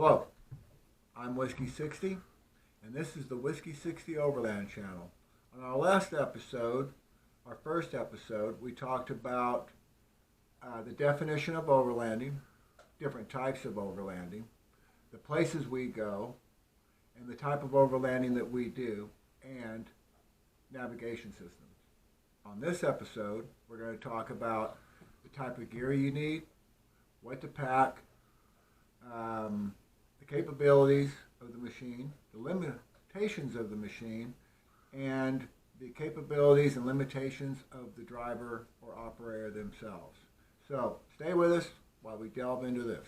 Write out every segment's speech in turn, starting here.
Hello, I'm Whiskey 60, and this is the Whiskey 60 Overland channel. On our last episode, our first episode, we talked about the definition of overlanding, different types of overlanding, the places we go, and the type of overlanding that we do, and navigation systems. On this episode, we're going to talk about the type of gear you need, what to pack, the capabilities of the machine, the limitations of the machine, and the capabilities and limitations of the driver or operator themselves. So stay with us while we delve into this.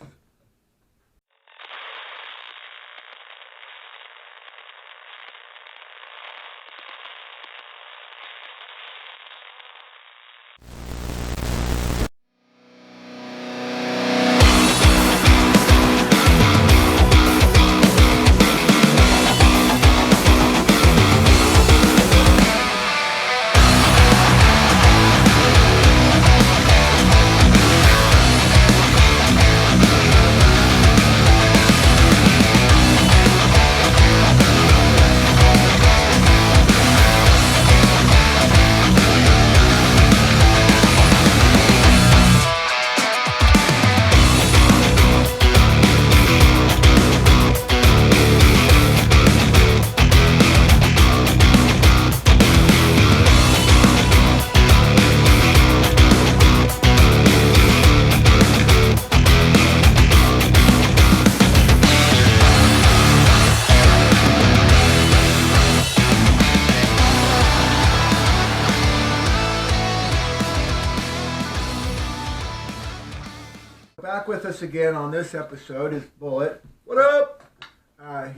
Back with us again on this episode is Bullet. What up?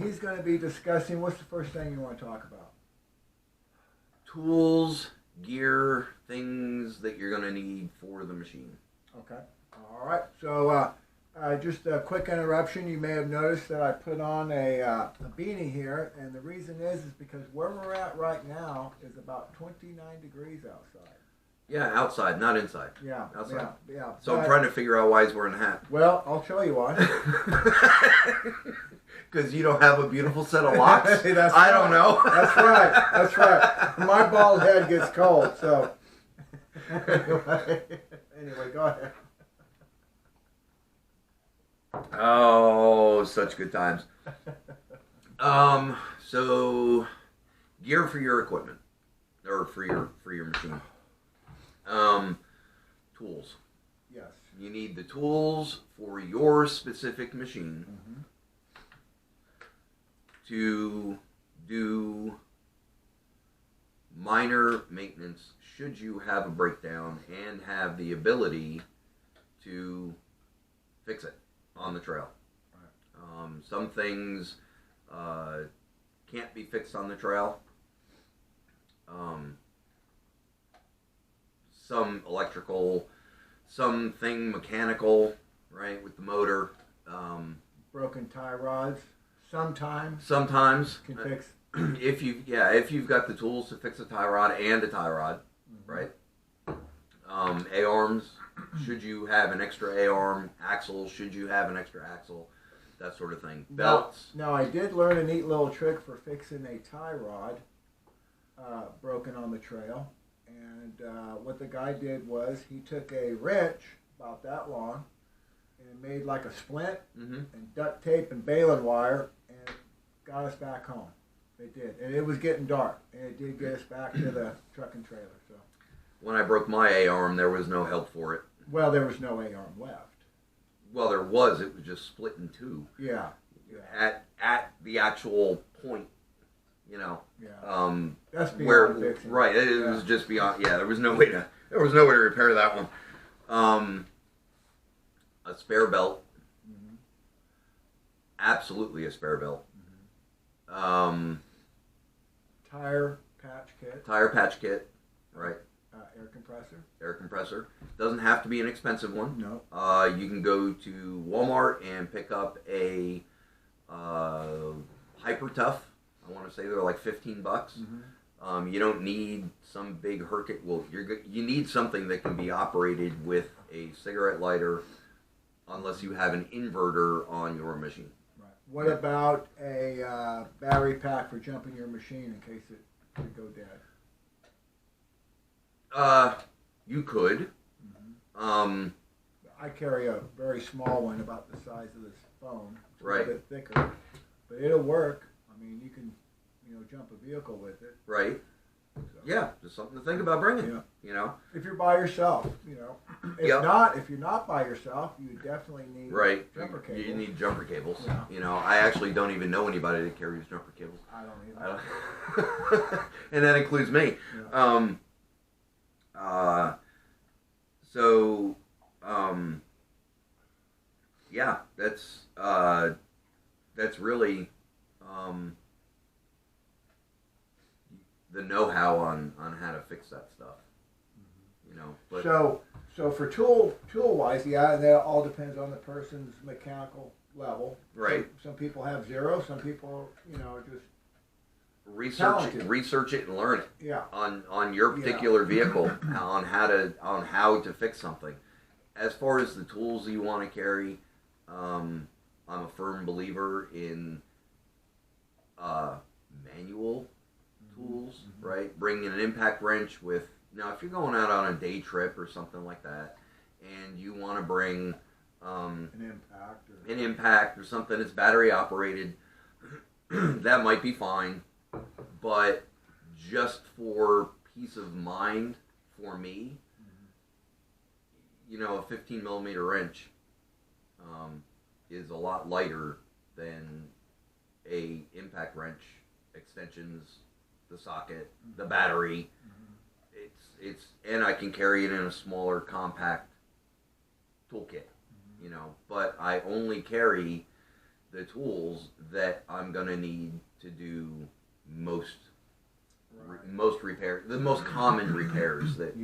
He's going to be discussing, what's the first thing you want to talk about? Tools, gear, things that you're going to need for the machine. Okay. All right. So just a quick interruption. You may have noticed that I put on a beanie here, and the reason is because where we're at right now is about 29 degrees outside. Yeah, outside, not inside. Yeah. Outside. Yeah. So I'm trying to figure out why he's wearing a hat. Well, I'll show you why. Because you don't have a beautiful set of locks? I don't know. That's right. My bald head gets cold, so. Anyway, go ahead. Oh, such good times. So gear for your equipment or for your machine. Tools. Yes. You need the tools for your specific machine to do minor maintenance should you have a breakdown and have the ability to fix it on the trail. Right. Some things can't be fixed on the trail. Some electrical, something mechanical, right, with the motor. Broken tie rods, sometimes can fix. If you've got the tools to fix a tie rod and a tie rod, right? A-arms, should you have an extra A-arm, axle, should you have an extra axle, that sort of thing. Belts. Now I did learn a neat little trick for fixing a tie rod broken on the trail. And what the guy did was he took a wrench about that long and made like a splint and duct tape and baling wire and got us back home. It did. And it was getting dark. And it did get us back to the truck and trailer. So when I broke my A-arm, there was no help for it. Well, there was no A-arm left. Well, there was. It was just split in two. Yeah. At the actual point. You know, that's beyond fixing. Right? It was just beyond. Yeah, there was no way to repair that one. A spare belt, absolutely a spare belt. Tire patch kit, right? Air compressor. Doesn't have to be an expensive one. No. You can go to Walmart and pick up a Hyper Tough. I want to say they're like $15. You don't need some big Herkit. Well, you need something that can be operated with a cigarette lighter, unless you have an inverter on your machine. Right. What about a battery pack for jumping your machine in case it could go dead? You could. Mm-hmm. I carry a very small one, about the size of this phone. It's Right. a bit thicker, but it'll work. I mean, you can, jump a vehicle with it. Right. So, Yeah, just something to think about bringing. Yeah. You know. if you're by yourself, If Yep. if you're not by yourself, you definitely need Right. jumper cables. You need jumper cables. Yeah. You know, I actually don't even know anybody that carries jumper cables. I don't either. I don't. And that includes me. Yeah. So, yeah, that's really the know-how on how to fix that stuff. You know, but So for tool wise, yeah, that all depends on the person's mechanical level. Right. Some people have zero. Some people, just research talented. it and learn it. Yeah. On your particular vehicle on how to fix something. As far as the tools you want to carry, I'm a firm believer in manual tools. Mm-hmm. Right, bringing an impact wrench with. Now, if you're going out on a day trip or something like that, and you want to bring An an impact or something that's battery operated, that might be fine. But just for peace of mind for me, a 15 millimeter wrench is a lot lighter than a impact wrench, extensions, the socket, the battery. And I can carry it in a smaller, compact toolkit, but I only carry the tools that I'm gonna need to do most repairs, the most common repairs that,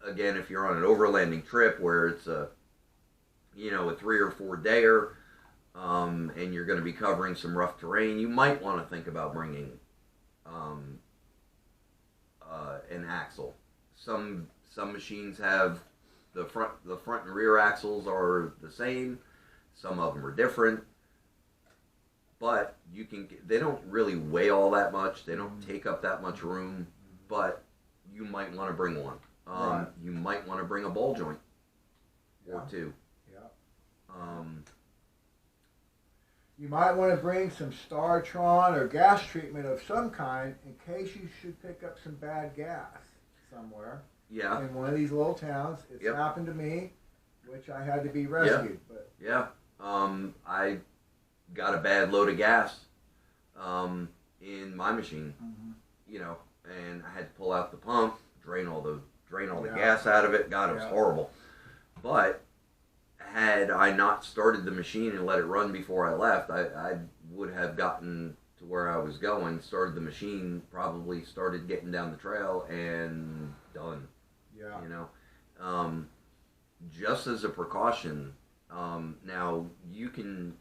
again, if you're on an overlanding trip where it's a 3 or 4 dayer, and you're going to be covering some rough terrain, you might want to think about bringing an axle. Some machines have the front and rear axles are the same. Some of them are different, but they don't really weigh all that much. They don't take up that much room, but you might want to bring one. Right. You might want to bring a ball joint or two. Yeah. You might want to bring some Startron or gas treatment of some kind in case you should pick up some bad gas somewhere. Yeah. In one of these little towns. It's Yep. happened to me, which I had to be rescued. But Yeah. I got a bad load of gas in my machine, and I had to pull out the pump, drain all the gas out of it. God, it was horrible. But had I not started the machine and let it run before I left, I would have gotten to where I was going, started the machine, probably started getting down the trail, and done. yeah. Just as a precaution, now you can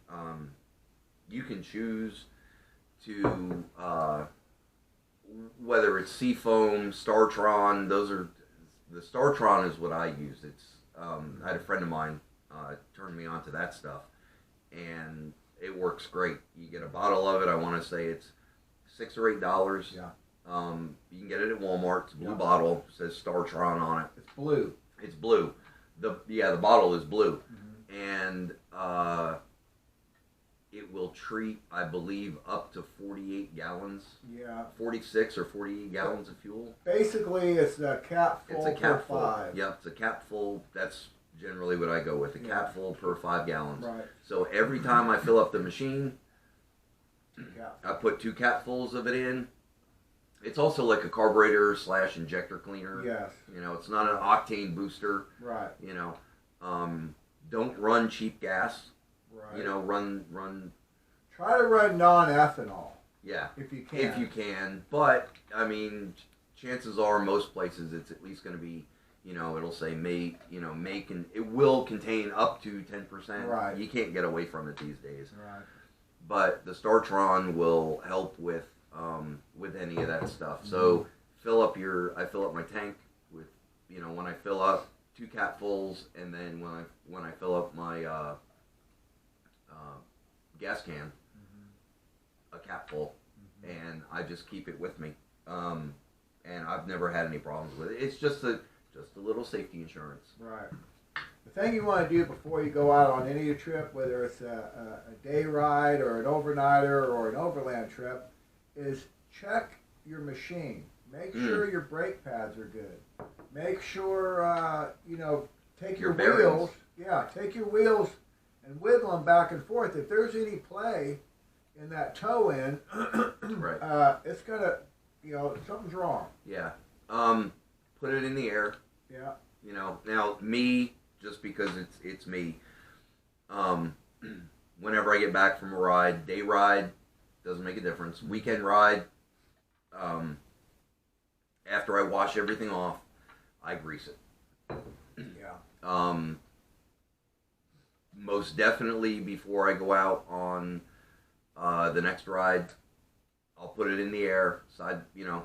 choose to whether it's Seafoam, Startron. The Startron is what I use. It's I had a friend of mine turned me on to that stuff, and it works great. You get a bottle of it. I want to say it's $6 or $8. Yeah. You can get it at Walmart. It's a blue Yeah. bottle. It says Startron on it. It's blue. It's blue. The bottle is blue, Mm-hmm. and it will treat, I believe, up to 48 gallons. Yeah. 46 or 48 gallons of fuel. Basically, it's a cap full It's a cap per full. 5. Yep, it's a cap full. That's generally what I go with. A cap full per 5 gallons. Right. So every time I fill up the machine, Yeah. I put 2 capfuls of it in. It's also like a carburetor / injector cleaner. Yes. It's not an octane booster. Right. Don't run cheap gas. Right. Run. Try to run non-ethanol. Yeah. If you can. If you can, but I mean, chances are most places it's at least going to be, it'll say make and it will contain up to 10%. Right. You can't get away from it these days. Right. But the Startron will help with any of that stuff. So I fill up my tank with, when I fill up 2 capfuls, and then when I fill up my gas can, a cap full, and I just keep it with me. And I've never had any problems with it. It's just a little safety insurance. Right. The thing you want to do before you go out on any trip, whether it's a day ride or an overnighter or an overland trip, is check your machine. Make sure your brake pads are good. Make sure, take your wheels. Yeah, take your wheels and wiggle them back and forth. If there's any play in that toe end, Right. it's going to, something's wrong. Yeah. Put it in the air. Yeah. Now me, just because it's me, whenever I get back from a ride, day ride, doesn't make a difference. Weekend ride, after I wash everything off, I grease it. Yeah. Most definitely before I go out on the next ride, I'll put it in the air, side, either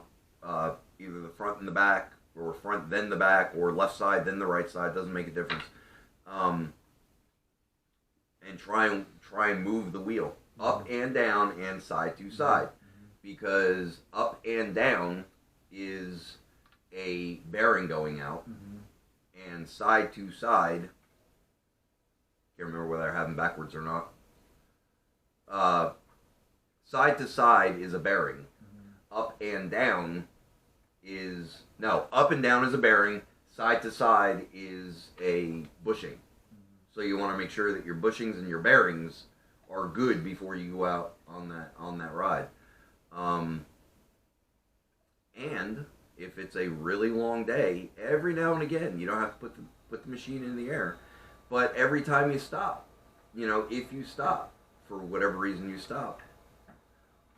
the front and the back, or front then the back, or left side then the right side. Doesn't make a difference. And try and move the wheel up and down and side to side, because up and down is a bearing going out, and side to side, can't remember whether I have them backwards or not. Side to side is a bearing. Up and down is up and down is a bearing. Side to side is a bushing. So you want to make sure that your bushings and your bearings are good before you go out on that ride. And if it's a really long day, every now and again, you don't have to put the machine in the air, but every time you stop, if you stop for whatever reason you stop,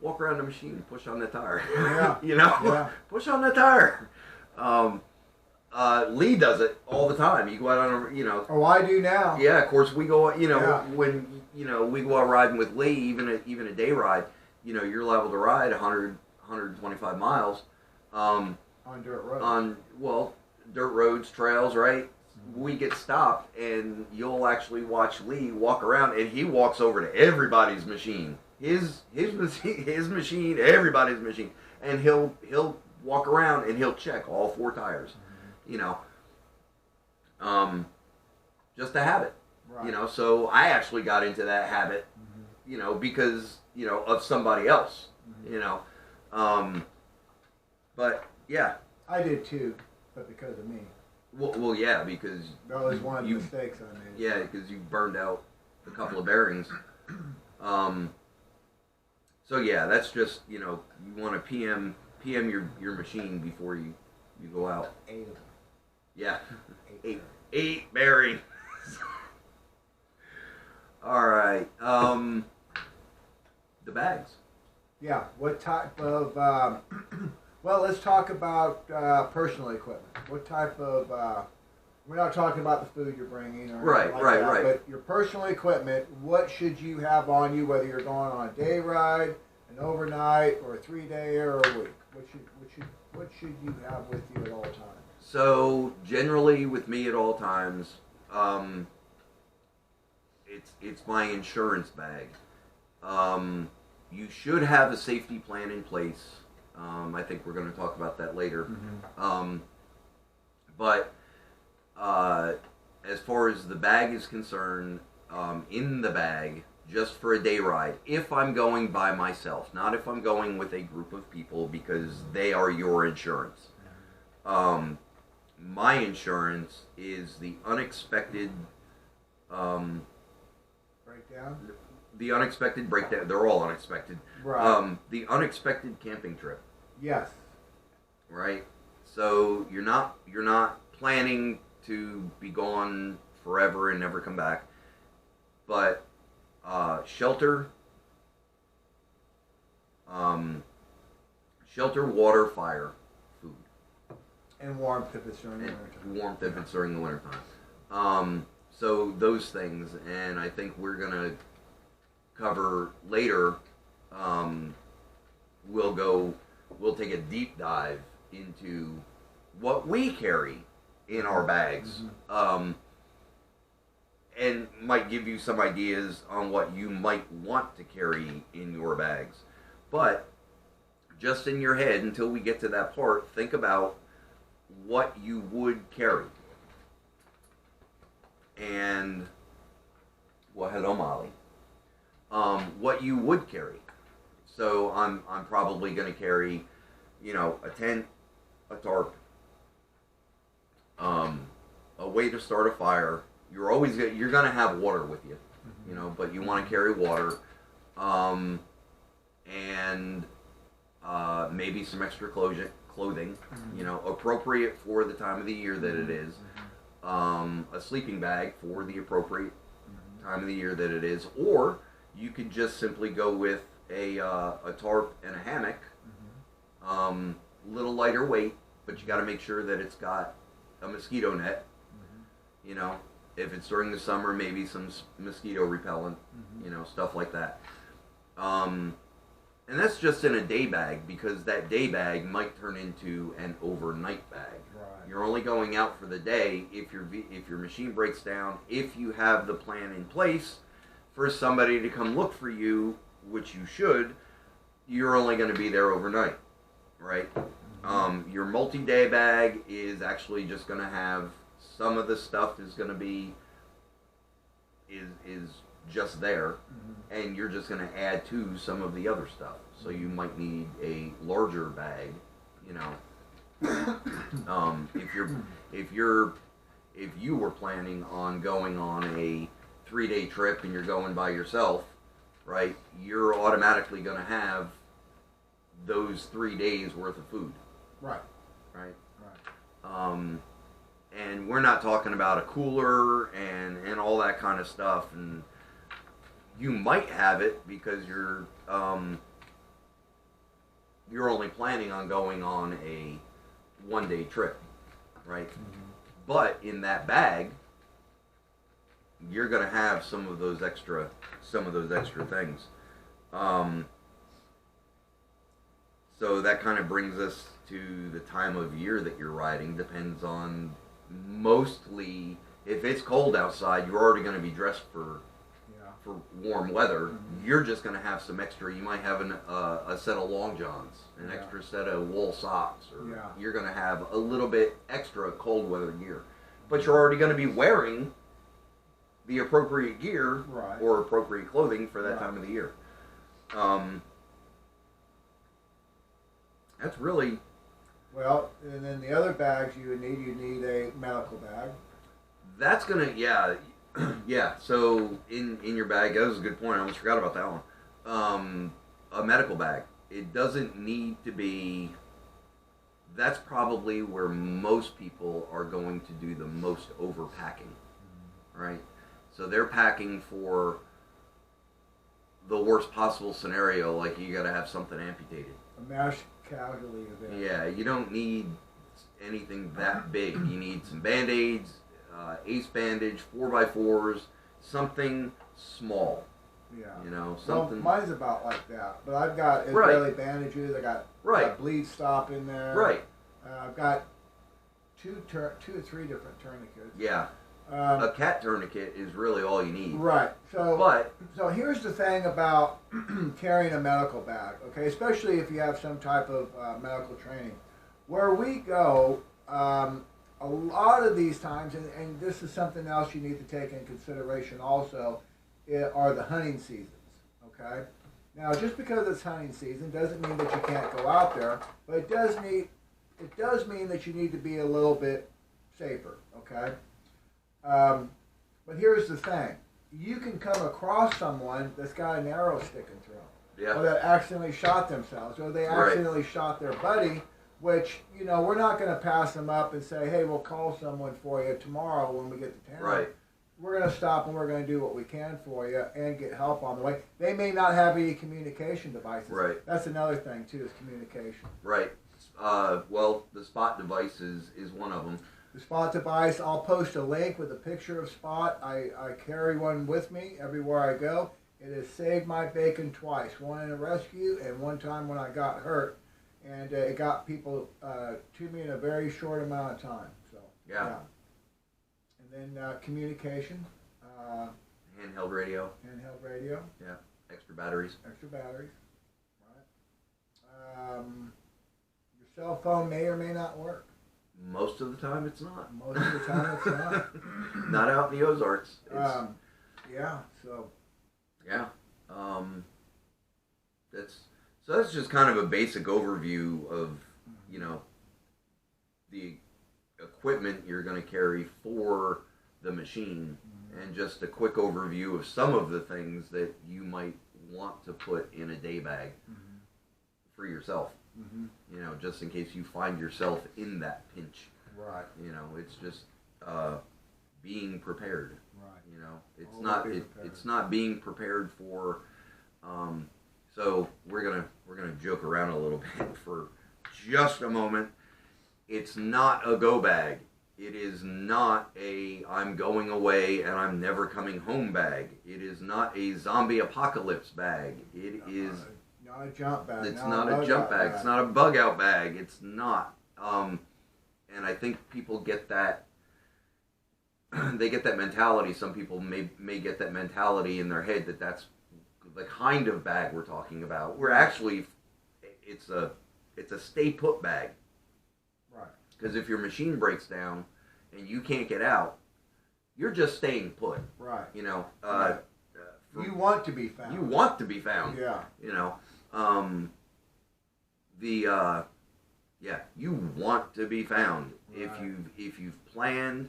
walk around the machine and push on the tire. Yeah. Yeah. Push on the tire. Lee does it all the time. You go out on a, Oh, I do now. Yeah, of course we go. Yeah. When we go out riding with Lee, even a day ride. You're liable to ride 100, 125 miles. On dirt roads. Dirt roads, trails, right? We get stopped, and you'll actually watch Lee walk around, and he walks over to everybody's machine. His machine, everybody's machine, and he'll walk around and he'll check all 4 tires. Just a habit. Right. So I actually got into that habit, because of somebody else. But yeah, I did too, but because of me. Well, yeah, because That was one of the mistakes I made. Yeah, because you burned out a couple of bearings. So yeah, that's just you want to PM your machine before you go out. 8 of them. Yeah, eight bearings. All right. The bags. Yeah. What type of? Well, let's talk about personal equipment. What type of? We're not talking about the food you're bringing or anything like that, but your personal equipment. What should you have on you, whether you're going on a day ride, an overnight, or a 3-day or a week? What should you have with you at all times? So generally, with me at all times, it's my insurance bag. You should have a safety plan in place. I think we're going to talk about that later. But as far as the bag is concerned, in the bag, just for a day ride, if I'm going by myself, not if I'm going with a group of people, because they are your insurance. My insurance is the unexpected breakdown. The unexpected breakdown. They're all unexpected. Right. The unexpected camping trip. Yes. Right. So you're not planning to be gone forever and never come back, but shelter, water, fire, food, and warmth if it's during the wintertime. Warmth if it's during the wintertime. So those things, and I think we're gonna cover later. We'll take a deep dive into what we carry in our bags. and might give you some ideas on what you might want to carry in your bags. But just in your head, until we get to that part, think about what you would carry. And, well, hello, Molly. What you would carry. So I'm probably going to carry, a tent, a tarp, a way to start a fire. You're going to have water with you, but you want to carry water, and maybe some extra clothing, appropriate for the time of the year that it is. A sleeping bag for the appropriate time of the year that it is, or you could just simply go with a tarp and a hammock, little lighter weight, but you got to make sure that it's got a mosquito net. If it's during the summer, maybe some mosquito repellent, stuff like that. And that's just in a day bag, because that day bag might turn into an overnight bag. Right. You're only going out for the day if your machine breaks down, if you have the plan in place for somebody to come look for you, which you should. You're only going to be there overnight, right? Your multi-day bag is actually just going to have some of the stuff is going to be is just there, and you're just going to add to some of the other stuff. So you might need a larger bag, if you were planning on going on a 3-day trip and you're going by yourself, right? You're automatically going to have those 3 days worth of food. Right. Right. And we're not talking about a cooler and all that kind of stuff. And you might have it because you're only planning on going on a 1-day trip, right? But in that bag, you're going to have some of those extra things. So that kind of brings us to the time of year that you're riding. Depends on, mostly, if it's cold outside, you're already going to be dressed for warm weather. You're just going to have some extra. You might have a set of long johns, an extra set of wool socks, or you're going to have a little bit extra cold weather gear. But you're already going to be wearing the appropriate gear or appropriate clothing for that time of the year. That's really... Well, and then the other bags you need a medical bag. That's going to, yeah. So in your bag, that was a good point. I almost forgot about that one. A medical bag. It doesn't need to be... That's probably where most people are going to do the most overpacking, right? So they're packing for the worst possible scenario, like you got to have something amputated. A mass casualty event. Yeah, you don't need anything that big. You need some Band-Aids, ace bandage, 4x4s, something small. Yeah. Something. Well, mine's about like that, but I've got Israeli bandages. I got bleed stop in there. Right. I've got two or three different tourniquets. Yeah. A cat tourniquet is really all you need. Right. So here's the thing about carrying a medical bag, okay? Especially if you have some type of medical training. Where we go, a lot of these times, and this is something else you need to take in consideration also, are the hunting seasons, okay? Now, just because it's hunting season doesn't mean that you can't go out there, but it does mean that you need to be a little bit safer, okay? But here's the thing. You can come across someone that's got an arrow sticking through them. Yeah. Or that accidentally shot themselves. Or they accidentally shot their buddy, which, we're not going to pass them up and say, hey, we'll call someone for you tomorrow when we get to town. Right. We're going to stop and we're going to do what we can for you and get help on the way. They may not have any communication devices. Right. That's another thing, too, is communication. Right. Well, the Spot device is one of them. The Spot device, I'll post a link with a picture of Spot. I carry one with me everywhere I go. It has saved my bacon twice, one in a rescue and one time when I got hurt. And it got people to me in a very short amount of time. So yeah. And then communication. Handheld radio. Handheld radio. Yeah. Extra batteries. Extra batteries. Right. Your cell phone may or may not work. Most of the time, it's not. Most of the time, it's not. Not out in the Ozarks. Yeah. So. Yeah. That's just kind of a basic overview of, you know, the equipment you're going to carry for the machine, and just a quick overview of some of the things that you might want to put in a day bag for yourself. You know, just in case you find yourself in that pinch. Right. You know, it's just being prepared. Right. You know, it's not being prepared for. So we're gonna joke around a little bit for just a moment. It's not a go bag. It is not a I'm going away and I'm never coming home bag. It is not a zombie apocalypse bag. It is not a jump bag. It's not a jump bag. It's not a bug out bag. It's not. And I think people get that. They get that mentality. Some people may get that mentality in their head that that's the kind of bag we're talking about. We're actually, it's a stay put bag. Right. Because if your machine breaks down and you can't get out, you're just staying put. Right. You know. Right. You want to be found. You want to be found. Yeah. You know. Yeah, you want to be found. Right. If you've planned,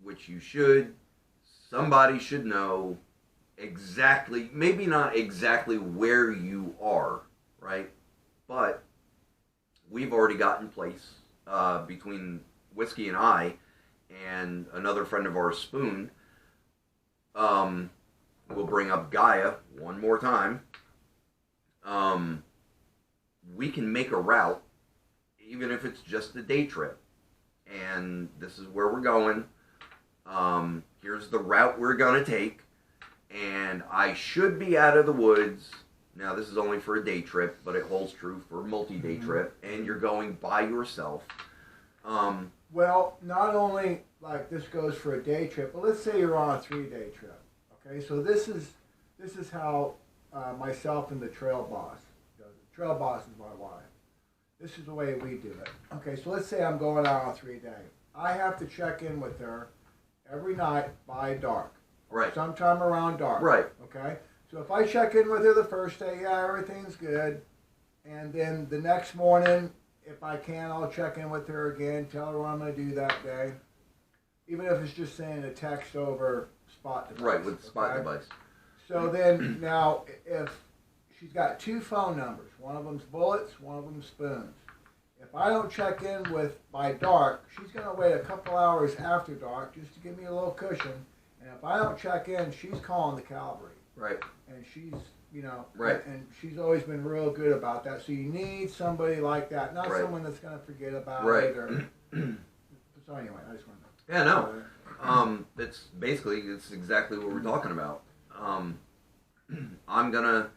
which you should, somebody should know exactly, maybe not exactly where you are, right? But we've already got in place, between Whiskey and I and another friend of ours, Spoon. We'll bring up Gaia one more time. We can make a route, even if it's just a day trip. And this is where we're going. Here's the route we're going to take. And I should be out of the woods. Now, this is only for a day trip, but it holds true for a multi-day trip. And you're going by yourself. Well, not only like this goes for a day trip, but let's say you're on a 3-day trip. Okay, so this is how myself and the trail boss does it. Trail boss is my wife. This is the way we do it. Okay, so let's say I'm going out on a 3-day. I have to check in with her every night by dark. Right. Sometime around dark. Right. Okay? So if I check in with her the first day, yeah, everything's good. And then the next morning, if I can, I'll check in with her again, tell her what I'm going to do that day. Even if it's just saying a text over spot device. Right, with spot device. So then, now, if she's got 2 phone numbers, one of them's Bullets, one of them's Spoons. If I don't check in with by dark, she's going to wait a couple hours after dark just to give me a little cushion. And if I don't check in, she's calling the cavalry. Right. And she's, you know, right. And she's always been real good about that. So you need somebody like that, not right. someone that's going to forget about right. it. Or, so anyway, I just want to. Yeah, no. It's exactly what we're talking about. I'm gonna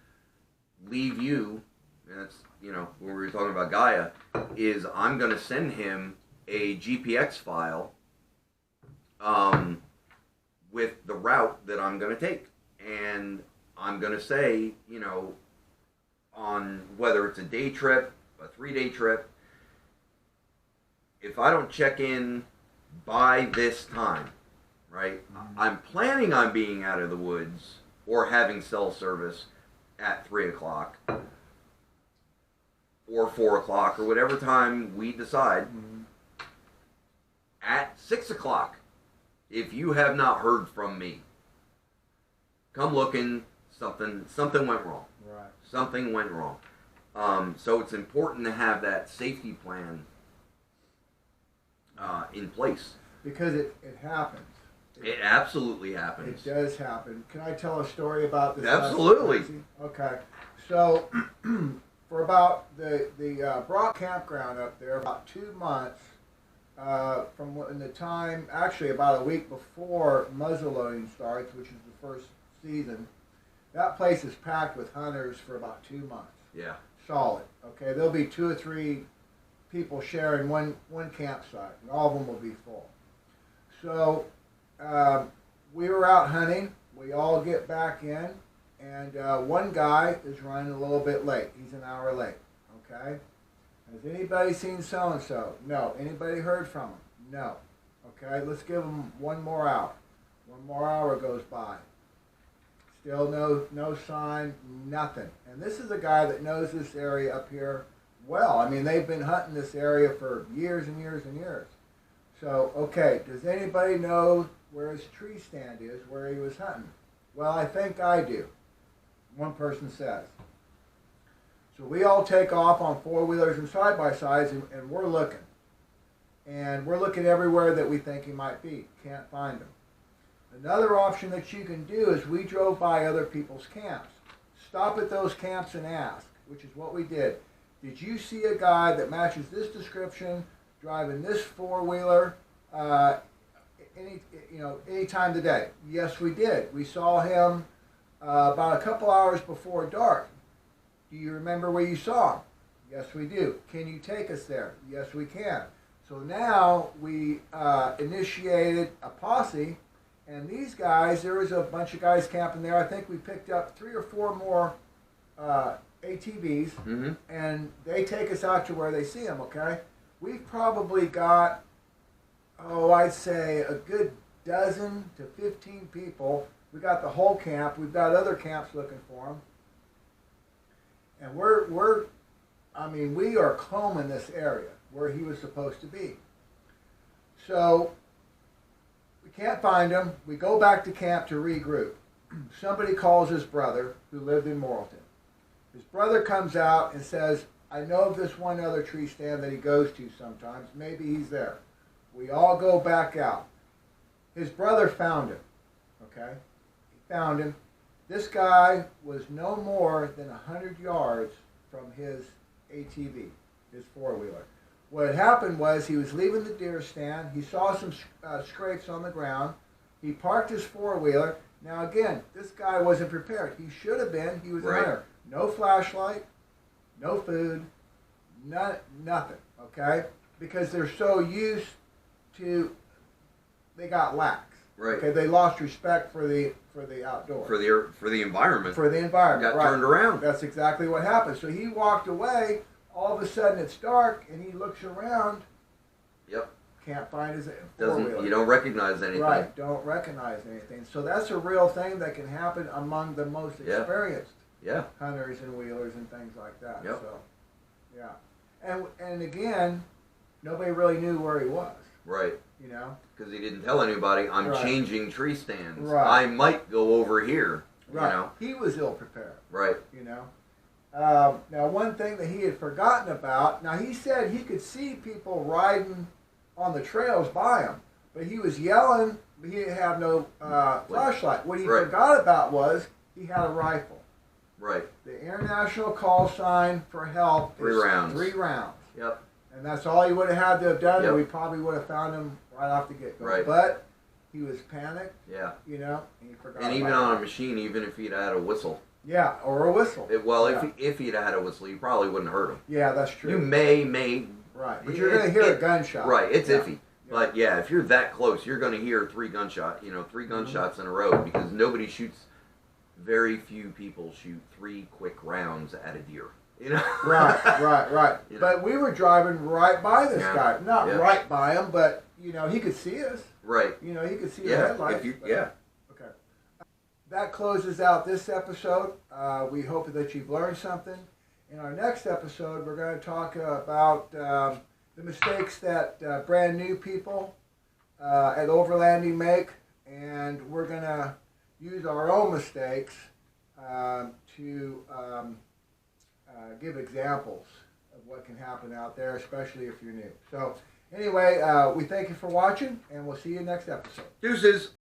leave you, and that's, you know, when we were talking about Gaia, is I'm gonna send him a GPX file, with the route that I'm gonna take, and I'm gonna say, you know, on whether it's a day trip, a 3-day trip, if I don't check in by this time, right? I'm planning on being out of the woods or having cell service at 3 o'clock or 4 o'clock or whatever time we decide. At 6 o'clock, if you have not heard from me, come looking, something went wrong. Right. Something went wrong. So it's important to have that safety plan in place. Because it happens. It absolutely happens. It does happen. Can I tell a story about this? Absolutely. Okay. So, for about the Brock campground up there, about 2 months, from when the time, actually about a week before muzzleloading starts, which is the first season, that place is packed with hunters for about 2 months. Yeah. Solid. Okay. There'll be 2 or 3 people sharing one campsite, and all of them will be full. So, we were out hunting. We all get back in, and one guy is running a little bit late. He's an hour late. Okay. Has anybody seen so and so? No. Anybody heard from him? No. Okay. Let's give him one more hour. One more hour goes by. Still no sign, nothing. And this is a guy that knows this area up here well. I mean, they've been hunting this area for years and years and years. So, okay, does anybody know where his tree stand is, where he was hunting? Well, I think I do. One person says. So we all take off on four-wheelers and side-by-sides, and we're looking. And we're looking everywhere that we think he might be. Can't find him. Another option that you can do is we drove by other people's camps. Stop at those camps and ask, which is what we did. Did you see a guy that matches this description driving this four-wheeler any time of the day? Yes, we did. We saw him about a couple hours before dark. Do you remember where you saw him? Yes, we do. Can you take us there? Yes, we can. So now we initiated a posse. And these guys, there was a bunch of guys camping there. I think we picked up 3 or 4 more ATVs, and they take us out to where they see them, okay? We've probably got, I'd say a good dozen to 15 people. We got the whole camp. We've got other camps looking for them. And we are combing this area where he was supposed to be. So we can't find him. We go back to camp to regroup. Somebody calls his brother, who lived in Morrilton. His brother comes out and says, I know of this one other tree stand that he goes to sometimes. Maybe he's there. We all go back out. His brother found him. Okay? He found him. This guy was no more than 100 yards from his ATV, his four-wheeler. What had happened was he was leaving the deer stand. He saw some scrapes on the ground. He parked his four-wheeler. Now, again, this guy wasn't prepared. He should have been. He was a hunter. No flashlight, no food, nothing, okay? Because they're so used to, they got lax. Right. Okay, they lost respect for the outdoors. For the environment. For the environment, Got turned around. That's exactly what happened. So he walked away. All of a sudden it's dark, and he looks around. Yep. Can't find his four-wheeler. You don't recognize anything. Right, don't recognize anything. So that's a real thing that can happen among the most experienced hunters and wheelers and things like that. Yep. So, yeah. And again, nobody really knew where he was. Right. You know? Because he didn't tell anybody, I'm changing tree stands. Right. I might go over here. Right. You know? He was ill prepared. Right. You know? Now, one thing that he had forgotten about, now he said he could see people riding on the trails by him, but he was yelling, but he didn't have no flashlight. What he forgot about was he had a rifle. Right. The international call sign for help is 3 rounds. Yep. And that's all he would have had to have done, Yep. and we probably would have found him right off the get-go. Right. But he was panicked. Yeah. You know, and he forgot. And even on a machine, even if he'd had a whistle. Yeah, or a whistle. If he'd had a whistle, you probably wouldn't hurt him. Yeah, that's true. You may. Right, but you're going to hear a gunshot. Right, it's iffy. Yeah. But yeah, if you're that close, you're going to hear 3 gunshots. You know, 3 gunshots in a row, because nobody shoots. Very few people shoot 3 quick rounds at a deer. You know. Right. You know? But we were driving right by this guy, not right by him, but you know he could see us. Right. You know he could see the headlights. Okay. That closes out this episode. We hope that you've learned something. In our next episode, we're going to talk about the mistakes that brand new people at Overlanding make, and we're going to use our own mistakes to give examples of what can happen out there, especially if you're new. So anyway, we thank you for watching, and we'll see you next episode. Deuces.